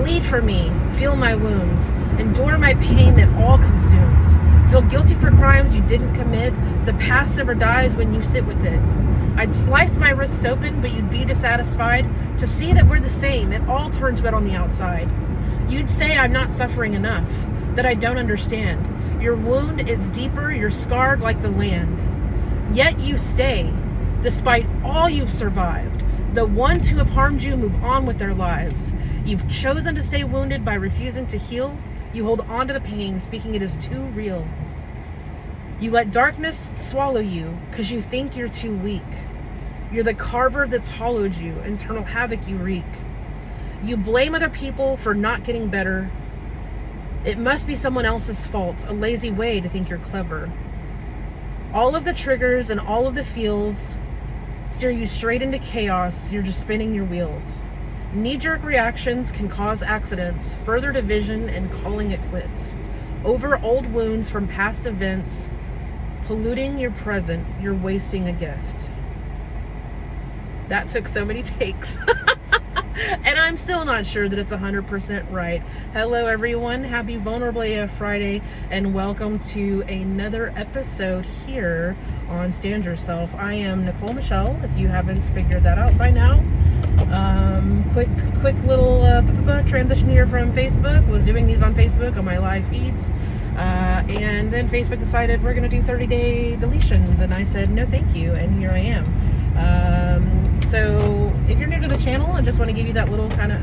Bleed for me, feel my wounds, endure my pain that all consumes. Feel guilty for crimes you didn't commit. The past never dies when you sit with it. I'd slice my wrists open, but you'd be dissatisfied to see that we're the same. It all turns red on the outside. You'd say I'm not suffering enough, that I don't understand. Your wound is deeper, you're scarred like the land. Yet you stay, despite all you've survived. The ones who have harmed you move on with their lives. You've chosen to stay wounded by refusing to heal. You hold on to the pain, speaking it is too real. You let darkness swallow you because you think you're too weak. You're the carver that's hollowed you, internal havoc you wreak. You blame other people for not getting better. It must be someone else's fault, a lazy way to think you're clever. All of the triggers and all of the feels steer you straight into chaos. You're just spinning your wheels. Knee-jerk reactions can cause accidents, further division, and calling it quits. Over old wounds from past events, polluting your present, you're wasting a gift. That took so many takes. And I'm still not sure that it's 100% right. Hello everyone, happy Vulnerable AF Friday, and welcome to another episode here on Stand Yourself. I am Nicole Michelle, if you haven't figured that out by now. Quick little transition here from Facebook. Was doing these on Facebook on my live feeds. And then Facebook decided we're going to do 30-day deletions, and I said no thank you, and here I am. So if you're new to the channel, I just want to give you that little kind of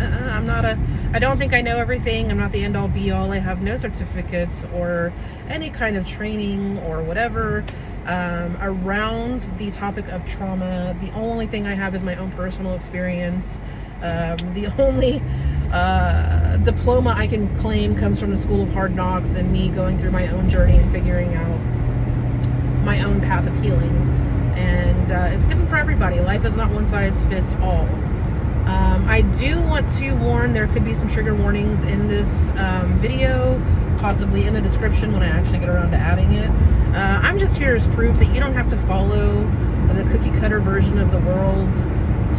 I don't think I know everything. I'm not the end all be all. I have no certificates or any kind of training or whatever around the topic of trauma. The only thing I have is my own personal experience. The only diploma I can claim comes from the School of Hard Knocks and me going through my own journey and figuring out my own path of healing. And it's different for everybody. Life is not one size fits all. I do want to warn, there could be some trigger warnings in this video, possibly in the description when I actually get around to adding it. I'm just here as proof that you don't have to follow the cookie cutter version of the world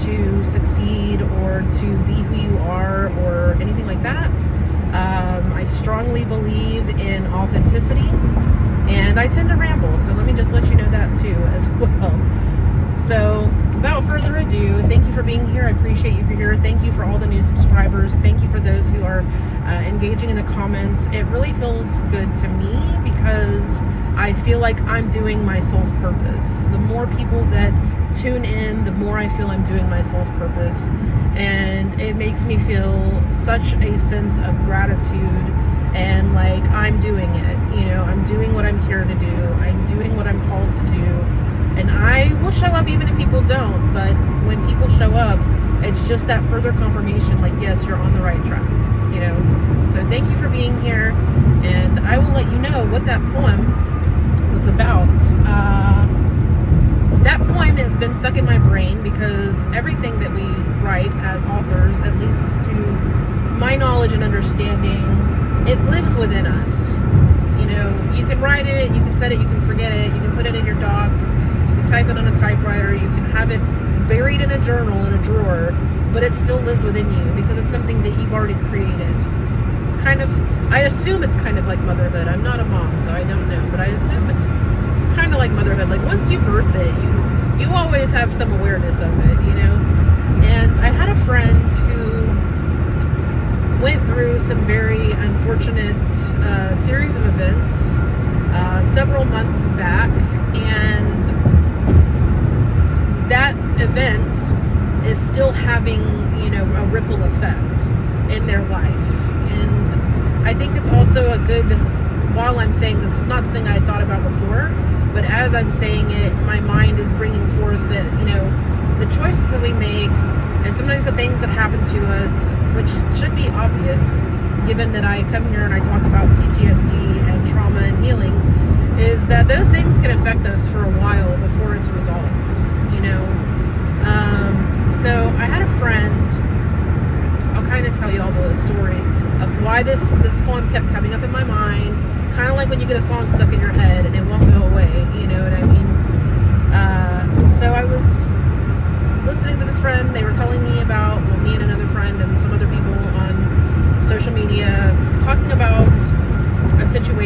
to succeed or to be who you are or anything like that. I strongly believe in authenticity, and I tend to ramble, so let me just let you know that too as well. So without further ado, thank you for being here. I appreciate you for here. Thank you for all the new subscribers. Thank you for those who are engaging in the comments. It really feels good to me because I feel like I'm doing my soul's purpose. The more people that tune in, the more I feel I'm doing my soul's purpose. And it makes me feel such a sense of gratitude and like I'm doing it. You know, I'm doing what I'm here to do. I'm doing what I'm called to do. And I will show up even if people don't, but when people show up, it's just that further confirmation, like, yes, you're on the right track, you know? So thank you for being here, and I will let you know what that poem was about. That poem has been stuck in my brain because everything that we write as authors, at least to my knowledge and understanding, it lives within us. You know, you can write it, you can set it, you can forget it, you can put it in your docs, you can type it on a typewriter, you can have it buried in a journal, in a drawer, but it still lives within you because it's something that you've already created. It's kind of, I assume it's kind of like motherhood. I'm not a mom, so I don't know, but I assume it's kind of like motherhood. Like once you birth it, you always have some awareness of it, you know? And I had a friend who went through some very unfortunate series of events several months back, and that event is still having, you know, a ripple effect in their life. And I think it's also a good, while I'm saying this, it's not something I had thought about before, but as I'm saying it, my mind is bringing forth that, you know, the choices that we make and sometimes the things that happen to us, which should be obvious, given that I come here and I talk about PTSD and trauma and healing, is that those things can affect us for a while before it's resolved, you know? So I had a friend, I'll kind of tell you all the story of why this poem kept coming up in my mind, kind of like when you get a song stuck in your head and it won't go away, you know what I mean? So I was listening to this friend. They were telling me about, well, me and another friend and some other people on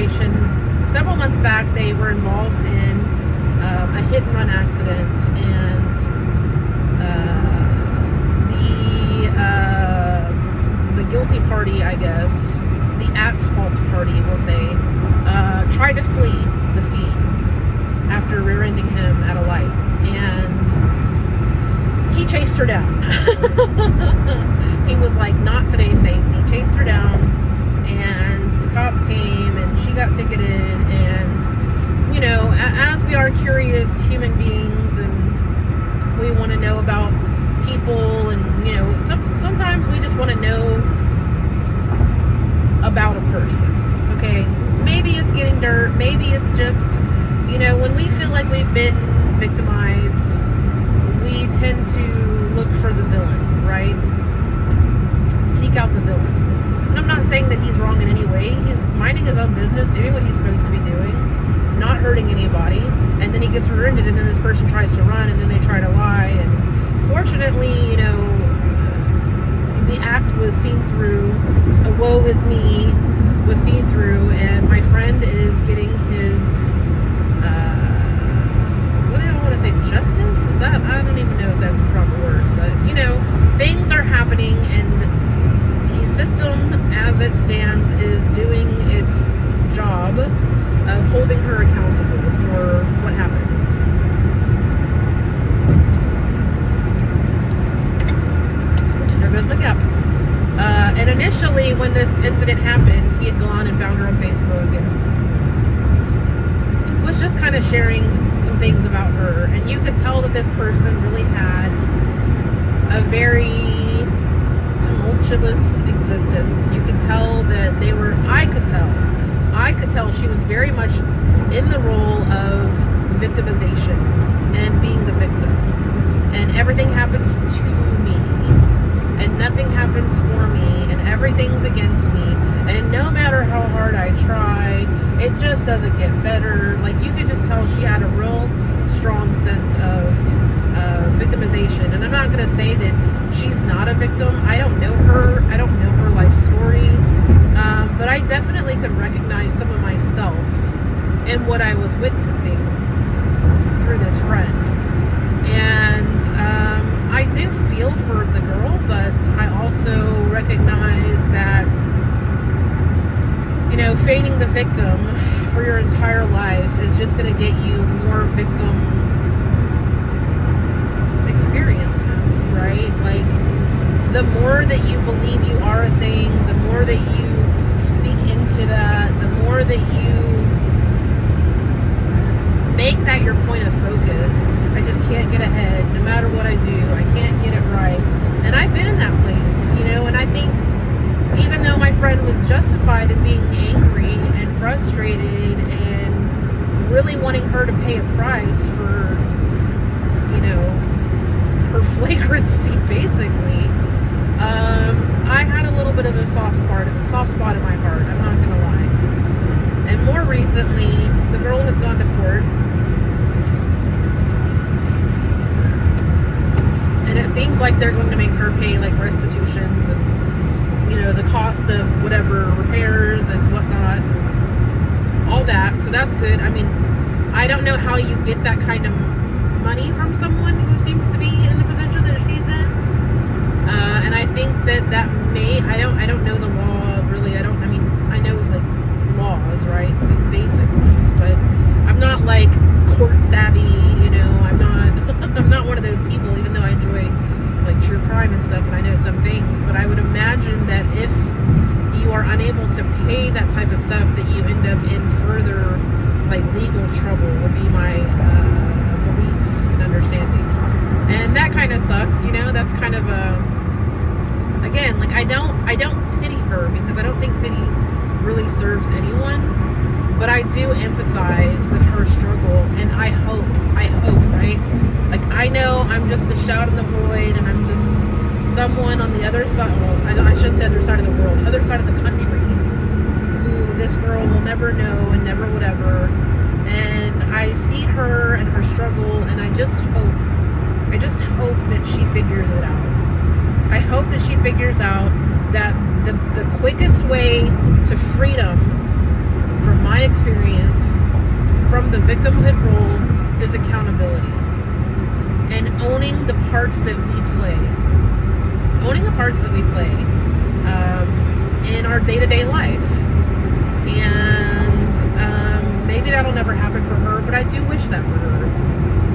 situation. Several months back, they were involved in a hit and run accident, and the guilty party, I guess, the at-fault party, we'll say, tried to flee the scene after rear-ending him at a light, and he chased her down. He was like, "Not today, Satan." He chased her down, and the cops came, and she got ticketed. And you know, as we are curious human beings, and we want to know about people, and you know, sometimes we just want to know about a person. Okay, maybe it's getting dirt, maybe it's just, you know, when we feel like we've been victimized, we tend to look for the villain, right? Seek out the villain. And I'm not saying that he's wrong in any way. He's minding his own business, doing what he's supposed to be doing, not hurting anybody. And then he gets rear-ended, and then this person tries to run, and then they try to lie. And fortunately, you know, the act was seen through. The woe is me was seen through, and my friend is getting his what do I want to say, justice? Is that, I don't even know if that's the proper word, but you know, things are happening, and the system as it stands is doing its job of holding her accountable for what happened. Oops, there goes my cap. And initially, when this incident happened, he had gone and found her on Facebook and was just kind of sharing some things about her. And you could tell that this person really had a very tumultuous existence. You could tell that they were, I could tell she was very much in the role of victimization and being the victim. And everything happens to me, and nothing happens for me, and everything's against me, and no matter how hard I try, it just doesn't get better. Like, you could just tell she had a real strong sense of victimization. And I'm not going to say that she's not a victim. I don't know her. I don't know her life story. But I definitely could recognize some of myself in what I was witnessing through this friend. And I do feel for the girl, but I also recognize that, you know, feigning the victim for your entire life is just going to get you more victim experiences, right? Like, the more that you believe you are a thing, the more that you speak into that, the more that you make that your point of focus. I just can't get ahead. No matter what I do, I can't get it right. And I've been in that place, you know, and I think even though my friend was justified in being angry and frustrated and really wanting her to pay a price for, you know, her flagrancy, basically, I had a little bit of a soft spot in my heart. I'm not going to lie. And more recently, the girl has gone to court. And it seems like they're going to make her pay like restitutions and, you know, the cost of whatever repairs and whatnot, all that. So that's good. I mean, I don't know how you get that kind of money from someone who seems to be in the position that she's in. And I think that may, I don't know the law really. I know like laws, right? Like basic ones, but I'm not like court savvy, you know. I'm not one of those people, even though I enjoy like true crime and stuff, and I know some things. But I would imagine that if you are unable to pay that type of stuff, that you end up in further like legal trouble, would be my belief and understanding. And that kind of sucks, you know. That's kind of again, like I don't pity her, because I don't think pity really serves anyone. But I do empathize with her struggle, and I hope, right? Like, I know I'm just a shout in the void, and I'm just someone on the other side, well, I shouldn't say other side of the world, other side of the country, who this girl will never know and never would ever. And I see her and her struggle, and I just hope that she figures it out. I hope that she figures out that the quickest way to freedom from my experience, from the victimhood role is accountability. And owning the parts that we play. Owning the parts that we play in our day-to-day life. And maybe that'll never happen for her, but I do wish that for her.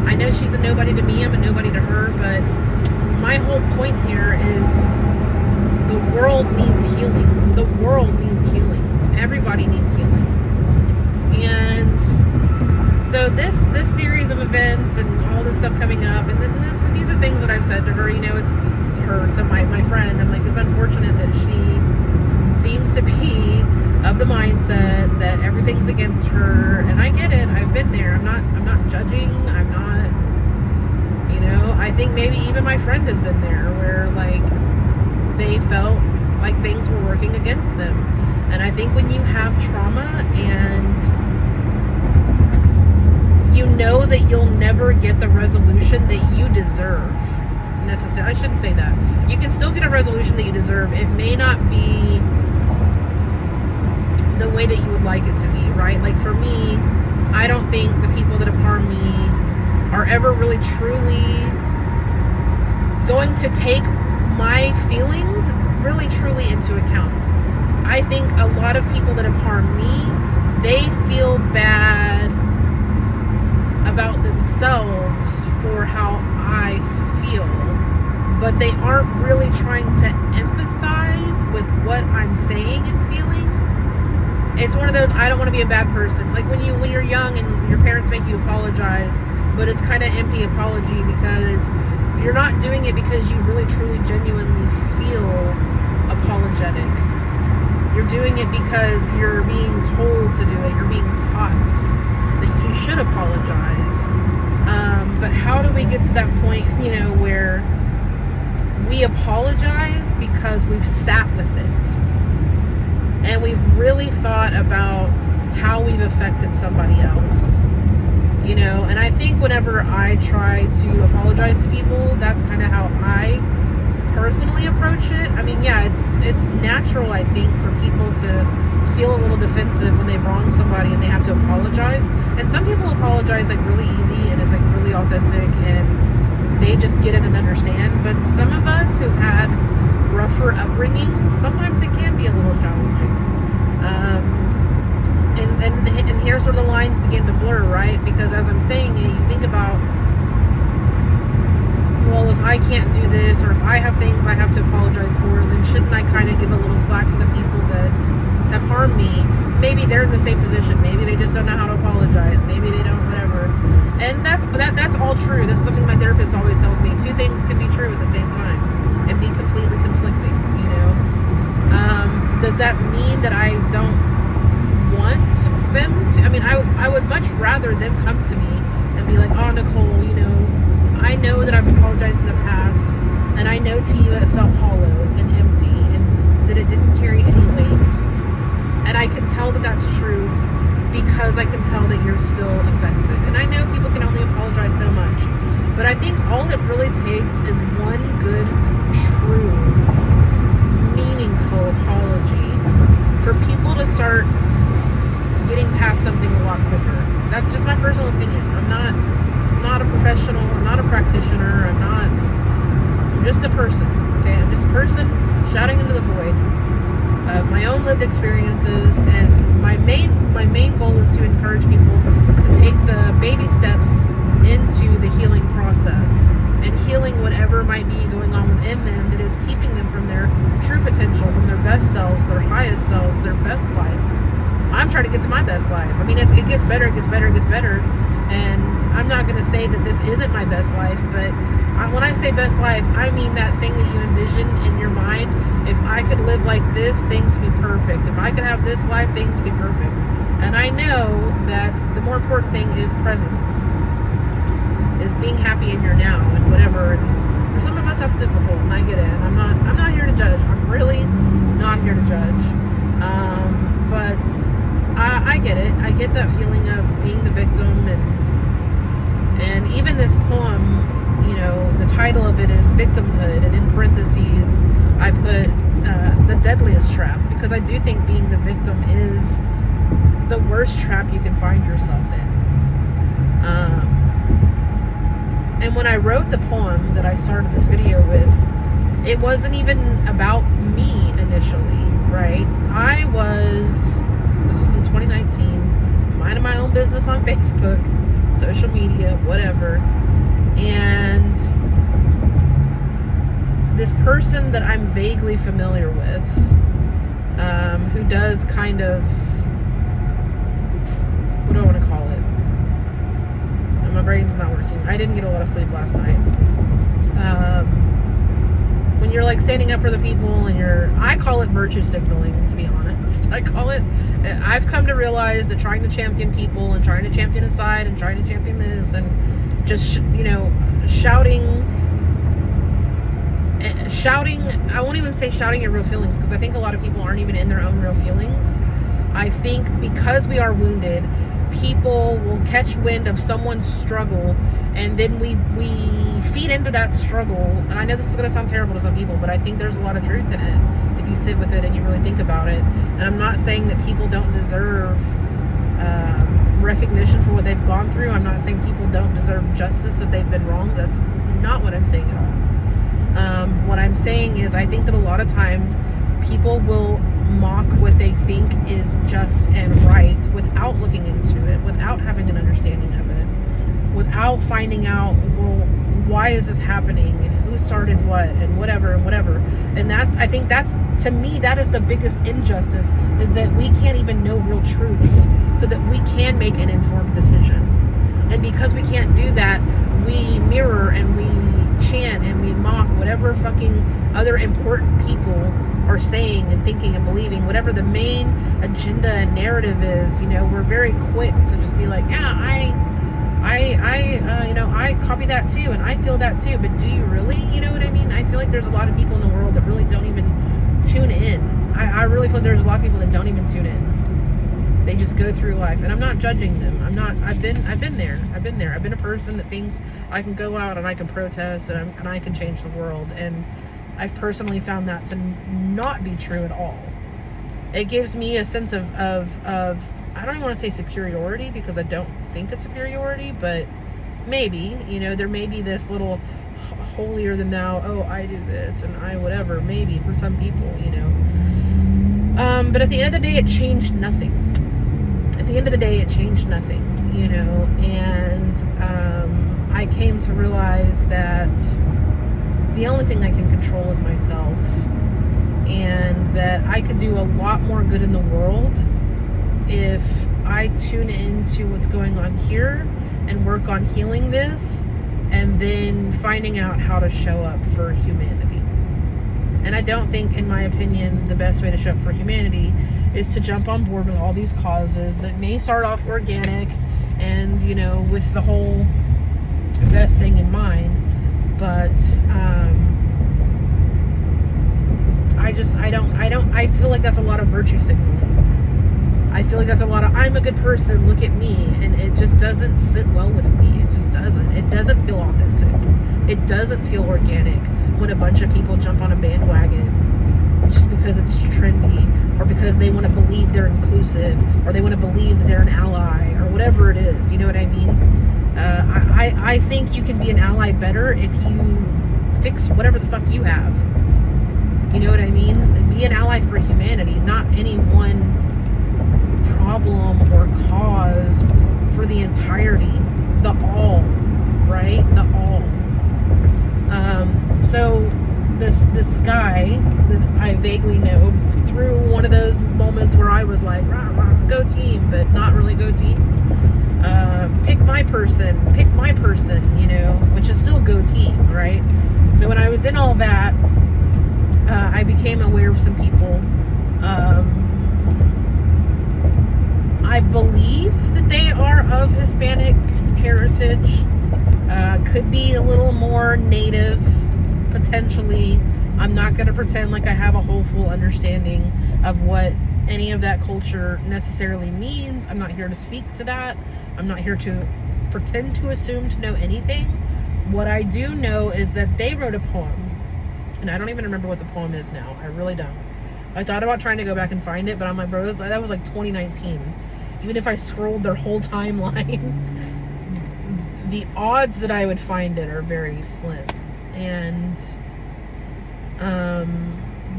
I know she's a nobody to me, I'm a nobody to her, but my whole point here is the world needs healing. The world needs healing. Everybody needs healing. And so this series of events and all this stuff coming up, and these are things that I've said to her, it's to her, to my friend. I'm like, it's unfortunate that she seems to be of the mindset that everything's against her, and I get it. I've been there. I'm not judging. I'm not, I think maybe even my friend has been there where like they felt like things were working against them. And I think when you have trauma and you know that you'll never get the resolution that you deserve, necessarily, I shouldn't say that. You can still get a resolution that you deserve. It may not be the way that you would like it to be, right? Like for me, I don't think the people that have harmed me are ever really truly going to take my feelings really truly into account. I think a lot of people that have harmed me, they feel bad about themselves for how I feel, but they aren't really trying to empathize with what I'm saying and feeling. It's one of those, I don't want to be a bad person. Like when you're young and your parents make you apologize, but it's kind of empty apology because you're not doing it because you really truly genuinely feel apologetic. You're doing it because you're being told to do it. You're being taught that you should apologize. But how do we get to that point, where we apologize because we've sat with it and we've really thought about how we've affected somebody else, and I think whenever I try to apologize to people, that's kind of how I personally approach it. I mean, yeah, it's natural, I think, for people to feel a little defensive when they've wronged somebody and they have to apologize. And some people apologize like really easy and it's like really authentic and they just get it and understand. But some of us who've had rougher upbringings, sometimes it can be a little challenging. And here's where the lines begin to blur, right? Because as I'm saying it, you think about, well, if I can't do this, or if I have things I have to apologize for, then shouldn't I kind of give a little slack to the people that have harmed me? Maybe they're in the same position. Maybe they just don't know how to apologize. Maybe they don't, whatever. And that's all true. This is something my therapist always tells me. Two things can be true at the same time and be completely conflicting, Does that mean that I don't want them to? I mean, I would much rather them come to me and be like, oh, Nicole, I know that I've apologized in the past, and I know to you it felt hollow and empty, and that it didn't carry any weight. And I can tell that that's true because I can tell that you're still affected. And I know people can only apologize so much, but I think all it really takes is one good, true, meaningful apology for people to start getting past something a lot quicker. That's just my personal opinion. I'm not a professional, I'm not a practitioner, I'm just a person, okay? I'm just a person shouting into the void of my own lived experiences, and my main goal is to encourage people to take the baby steps into the healing process and healing whatever might be going on within them that is keeping them from their true potential, from their best selves, their highest selves, their best life. I'm trying to get to my best life. I mean, it gets better, it gets better, it gets better, and I'm not going to say that this isn't my best life, but when I say best life, I mean that thing that you envision in your mind. If I could live like this, things would be perfect. If I could have this life, things would be perfect. And I know that the more important thing is presence, is being happy in your now and whatever. And for some of us, that's difficult, and I get it. And I'm not here to judge. I'm really not here to judge. But I get it. I get that feeling of being the victim, and even this poem, the title of it is Victimhood, and in parentheses I put the deadliest trap, because I do think being the victim is the worst trap you can find yourself in. And when I wrote the poem that I started this video with, it wasn't even about me initially, right? This was in 2019, minding my own business on Facebook, social media, whatever. And this person that I'm vaguely familiar with, who does kind of, what do I want to call it? My brain's not working. I didn't get a lot of sleep last night. When you're like standing up for the people and I call it virtue signaling, to be honest. I've come to realize that trying to champion people and trying to champion a side and trying to champion this and just, shouting, I won't even say shouting your real feelings, because I think a lot of people aren't even in their own real feelings. I think because we are wounded, people will catch wind of someone's struggle, and then we feed into that struggle. And I know this is going to sound terrible to some people, but I think there's a lot of truth in it if you sit with it and you really think about it. And I'm not saying that people don't deserve recognition for what they've gone through. I'm not saying people don't deserve justice if they've been wrong. That's not what I'm saying at all. What I'm saying is, I think that a lot of times people will mock what they think is just and right without looking into it, without having an understanding of it, without finding out, well, why is this happening and who started what and whatever. And I think that's, to me, that is the biggest injustice, is that we can't even know real truths so that we can make an informed decision. And because we can't do that, we mirror and we chant and we mock whatever fucking other important people are saying and thinking and believing, whatever the main agenda and narrative is. We're very quick to just be like, yeah, I copy that too, and I feel that too. But do you really? You know what I mean? I feel like there's a lot of people in the world that really don't even tune in. I really feel like there's a lot of people that don't even tune in. They just go through life, and I'm not judging them. I've been there. I've been a person that thinks I can go out and I can protest and I can change the world. And I've personally found that to not be true at all. It gives me a sense of I don't even want to say superiority, because I don't think it's superiority, but maybe, there may be this little holier than thou, oh, I do this and I whatever, maybe for some people, but at the end of the day, it changed nothing. And I came to realize that the only thing I can control is myself, and that I could do a lot more good in the world if I tune into what's going on here and work on healing this, and then finding out how to show up for humanity. And I don't think, in my opinion, the best way to show up for humanity is to jump on board with all these causes that may start off organic and, with the whole best thing in mind. But I feel like that's a lot of virtue signaling. I feel like that's a lot of, I'm a good person, look at me. And it just doesn't sit well with me. It just doesn't. It doesn't feel authentic. It doesn't feel organic when a bunch of people jump on a bandwagon just because it's trendy, or because they want to believe they're inclusive, or they want to believe that they're an ally, or whatever it is. You know what I mean? I think you can be an ally better if you fix whatever the fuck you have. You know what I mean? Be an ally for humanity, not any one problem or cause for the entirety. The all, right? The all. So this guy that I vaguely know through one of those moments where I was like, rah, rah, go team, but not really go team. Pick my person, which is still go team, right? So when I was in all that, I became aware of some people. I believe that they are of Hispanic heritage, could be a little more native, potentially. I'm not going to pretend like I have a whole full understanding of what any of that culture necessarily means. I'm not here to speak to that. I'm not here to pretend to assume to know anything. What I do know is that they wrote a poem, and I don't even remember what the poem is now. I really don't. I thought about trying to go back and find it, but I'm like, bro, that was like 2019. even if I scrolled their whole timeline, the odds that I would find it are very slim. And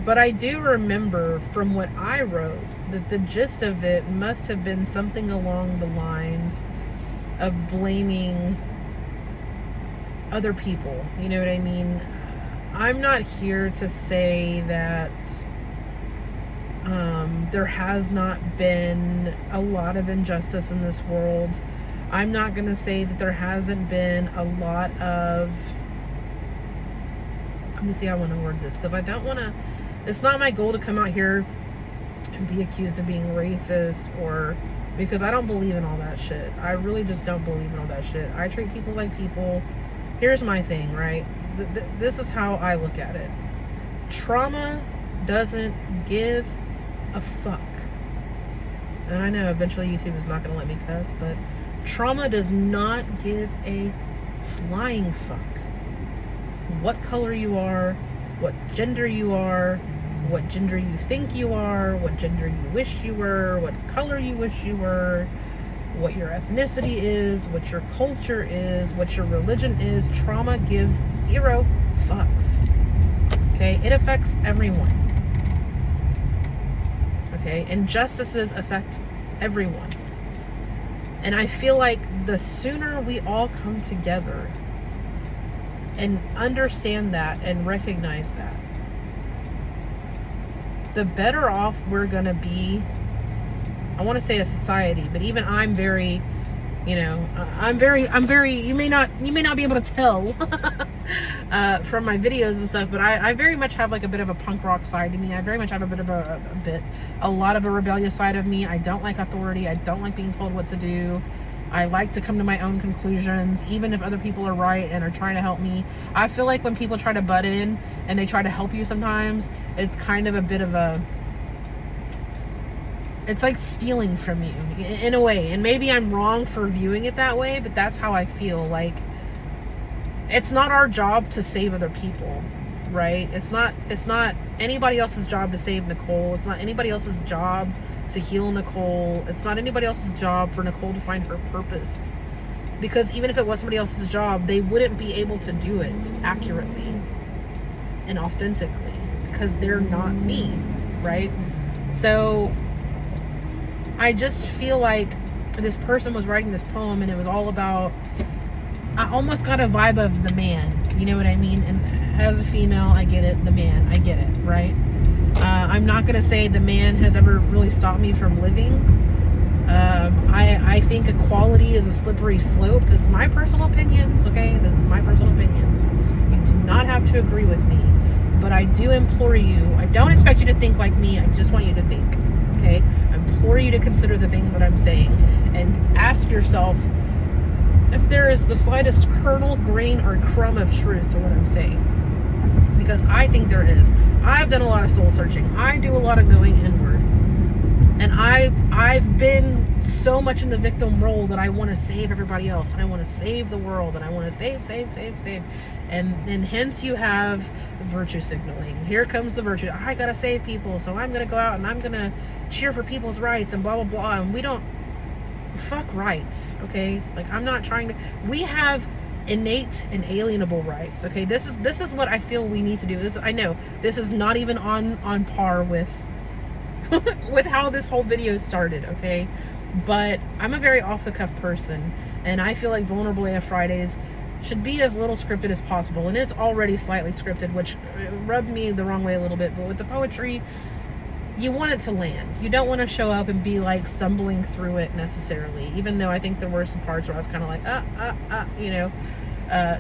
but I do remember from what I wrote that the gist of it must have been something along the lines of blaming other people. You know what I mean? I'm not here to say that there has not been a lot of injustice in this world. I'm not going to say that there hasn't been a lot of, let me see how I want to word this, because I don't want to, it's not my goal to come out here and be accused of being racist, or, because I don't believe in all that shit. I really just don't believe in all that shit. I treat people like people. Here's my thing, right? This is how I look at it. Trauma doesn't give a fuck. And I know eventually YouTube is not going to let me cuss, but trauma does not give a flying fuck what color you are, what gender you are, what gender you think you are, what gender you wish you were, what color you wish you were, what your ethnicity is, what your culture is, what your religion is. Trauma gives zero fucks. Okay? It affects everyone. Okay? Injustices affect everyone. And I feel like the sooner we all come together and understand that and recognize that, the better off we're gonna be. I want to say a society, but even I'm very, you know, I'm very, you may not be able to tell from my videos and stuff, but I very much have like a bit of a punk rock side to me. I very much have a bit of a lot of a rebellious side of me. I don't like authority. I don't like being told what to do. I like to come to my own conclusions, even if other people are right and are trying to help me. I feel like when people try to butt in and they try to help you sometimes, it's kind of a bit of a, it's like stealing from you in a way. And maybe I'm wrong for viewing it that way, but that's how I feel. Like, it's not our job to save other people, right? It's not anybody else's job to save Nicole. It's not anybody else's job to heal Nicole. It's not anybody else's job for Nicole to find her purpose. Because even if it was somebody else's job, they wouldn't be able to do it accurately and authentically because they're not me, right? So I just feel like this person was writing this poem and it was all about, I almost got a vibe of the man, you know what I mean? And as a female, I get it, the man, I get it, right? I'm not going to say the man has ever really stopped me from living. I think equality is a slippery slope. This is my personal opinions, okay? This is my personal opinions. You do not have to agree with me. But I do implore you, I don't expect you to think like me, I just want you to think, okay? I implore you to consider the things that I'm saying and ask yourself if there is the slightest kernel, grain, or crumb of truth to what I'm saying. Because I think there is. I've done a lot of soul searching. I do a lot of going inward. And I've been so much in the victim role that I want to save everybody else. And I want to save the world. And I want to save. And hence you have virtue signaling. Here comes the virtue. I got to save people. So I'm going to go out and I'm going to cheer for people's rights and blah, blah, blah. And we don't, fuck rights, okay? Like, I'm not trying to, we have innate and alienable rights, okay? This is what I feel we need to do. I know this is not even on par with with how this whole video started, okay? But I'm a very off-the-cuff person, and I feel like Vulnerable AF Fridays should be as little scripted as possible, and it's already slightly scripted, which rubbed me the wrong way a little bit. But with the poetry, you want it to land. You don't want to show up and be like stumbling through it necessarily, even though I think there were some parts where I was kind of like you know,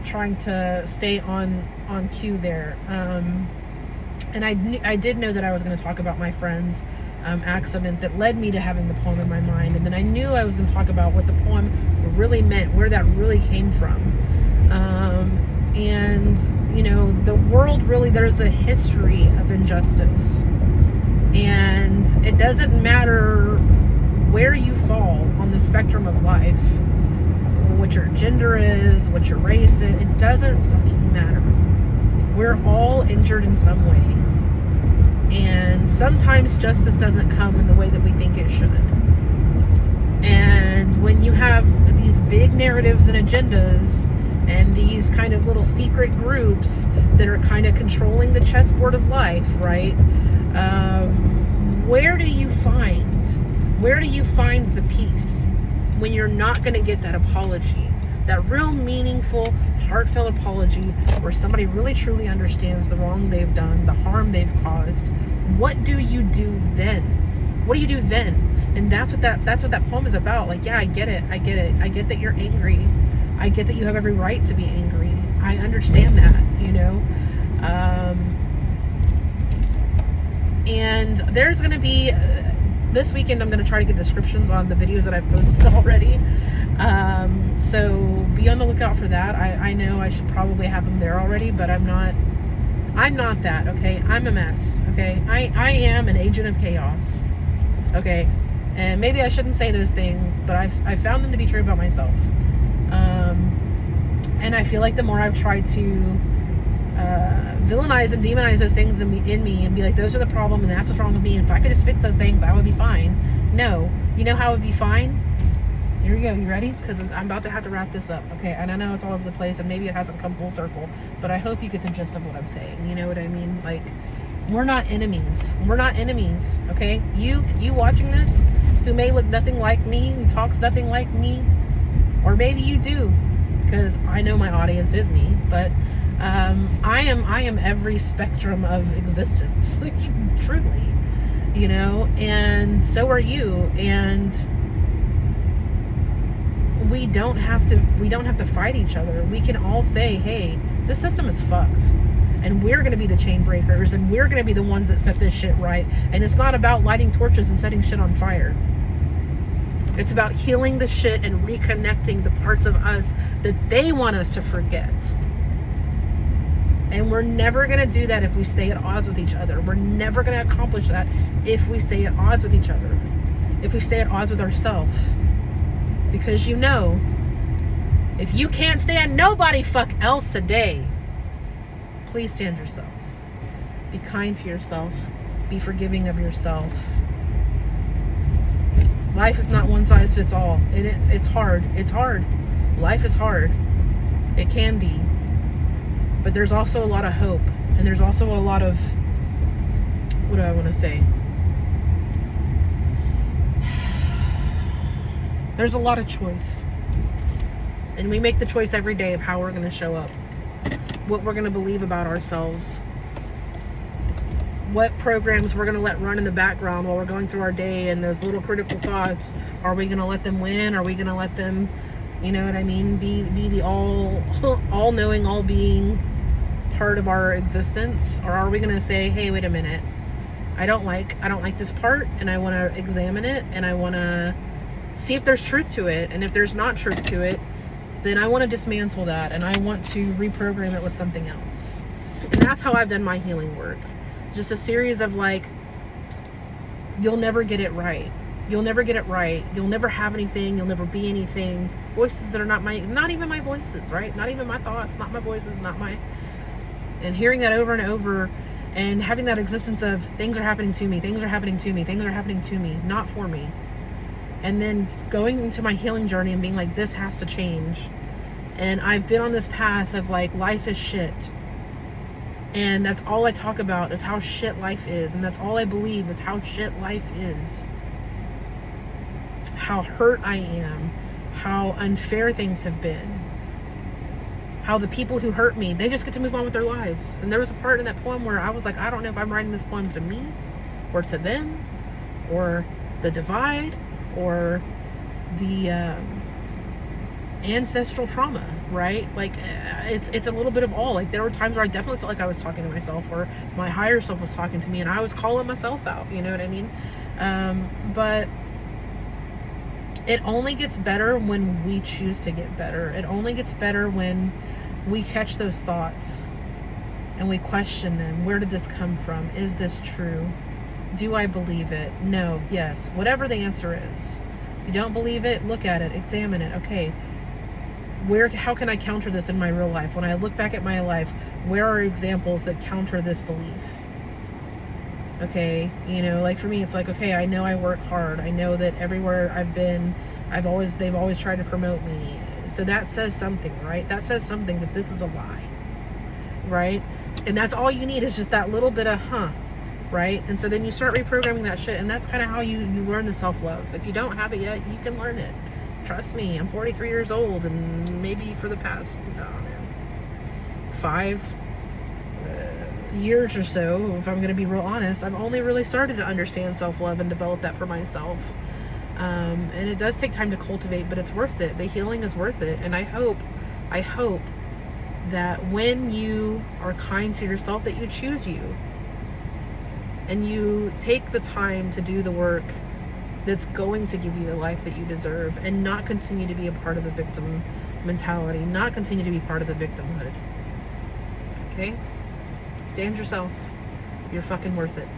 trying to stay on cue there. And I did know that I was going to talk about my friend's accident that led me to having the poem in my mind, and then I knew I was going to talk about what the poem really meant, where that really came from. And you know, the world really, there's a history of injustice, and it doesn't matter where you fall on the spectrum of life, what your gender is, what your race is, it doesn't fucking matter. We're all injured in some way. And sometimes justice doesn't come in the way that we think it should. And when you have these big narratives and agendas and these kind of little secret groups that are kind of controlling the chessboard of life, right? Where do you find the peace when you're not going to get that apology, that real meaningful, heartfelt apology where somebody really truly understands the wrong they've done, the harm they've caused? What do you do then? What do you do then? And that's what that poem is about. Like, yeah, I get it. I get that you're angry. I get that you have every right to be angry. I understand that, you know. And there's going to be, this weekend I'm going to try to get descriptions on the videos that I've posted already. So be on the lookout for that. I know I should probably have them there already, but I'm not that, okay? I'm a mess, okay? I am an agent of chaos, okay? And maybe I shouldn't say those things, but I've found them to be true about myself. And I feel like the more I've tried to villainize and demonize those things in me and be like, those are the problem and that's what's wrong with me, and if I could just fix those things, I would be fine. No. You know how I would be fine? Here we go. You ready? Because I'm about to have to wrap this up, okay? And I know it's all over the place and maybe it hasn't come full circle, but I hope you get the gist of what I'm saying. You know what I mean? Like, we're not enemies. We're not enemies, okay? You watching this, who may look nothing like me, who talks nothing like me, or maybe you do, because I know my audience is me, but I am every spectrum of existence, like, truly, you know, and so are you, and we don't have to fight each other. We can all say, hey, this system is fucked, and we're going to be the chain breakers, and we're going to be the ones that set this shit right. And it's not about lighting torches and setting shit on fire. It's about healing the shit and reconnecting the parts of us that they want us to forget. And we're never going to do that if we stay at odds with each other. We're never going to accomplish that if we stay at odds with each other. If we stay at odds with ourselves. Because you know, if you can't stand nobody fuck else today, please stand yourself. Be kind to yourself. Be forgiving of yourself. Life is not one size fits all. It's hard. It's hard. Life is hard. It can be. But there's also a lot of hope. And there's also a lot of, what do I want to say? There's a lot of choice. And we make the choice every day of how we're going to show up. What we're going to believe about ourselves. What programs we're going to let run in the background while we're going through our day, and those little critical thoughts. Are we going to let them win? Are we going to let them, you know what I mean, be the all-knowing, all-being part of our existence? Or are we going to say, hey, wait a minute, I don't like this part, and I want to examine it, and I want to see if there's truth to it, and if there's not truth to it, then I want to dismantle that, and I want to reprogram it with something else. And that's how I've done my healing work. Just a series of, like, you'll never get it right. You'll never get it right. You'll never have anything. You'll never be anything. Voices that are not even my voices, right? Not even my thoughts, not my voices, not my... And hearing that over and over, and having that existence of things are happening to me, things are happening to me, things are happening to me, not for me. And then going into my healing journey and being like, this has to change. And I've been on this path of, like, life is shit. And that's all I talk about, is how shit life is. And that's all I believe, is how shit life is. How hurt I am. How unfair things have been. How the people who hurt me, they just get to move on with their lives. And there was a part in that poem where I was like, I don't know if I'm writing this poem to me, or to them, or the divide, or the ancestral trauma, right? Like, it's a little bit of all. Like, there were times where I definitely felt like I was talking to myself, or my higher self was talking to me, and I was calling myself out, you know what I mean? But it only gets better when we choose to get better. It only gets better when we catch those thoughts and we question them. Where did this come from? Is this true? Do I believe it? No, yes. Whatever the answer is. If you don't believe it, look at it, examine it. Okay, how can I counter this in my real life? When I look back at my life, where are examples that counter this belief? Okay, you know, like for me, it's like, okay, I know I work hard. I know that everywhere I've been, they've always tried to promote me. So that says something, right? That says something that this is a lie, right? And that's all you need is just that little bit of right? And so then you start reprogramming that shit, and that's kind of how you learn the self-love. If you don't have it yet, you can learn it. Trust me, I'm 43 years old, and maybe for the past, I don't know, 5 years or so, if I'm going to be real honest, I've only really started to understand self-love and develop that for myself. And it does take time to cultivate, but it's worth it. The healing is worth it. And I hope that when you are kind to yourself, that you choose you. And you take the time to do the work that's going to give you the life that you deserve, and not continue to be a part of the victim mentality, not continue to be part of the victimhood. Okay? Stand yourself. You're fucking worth it.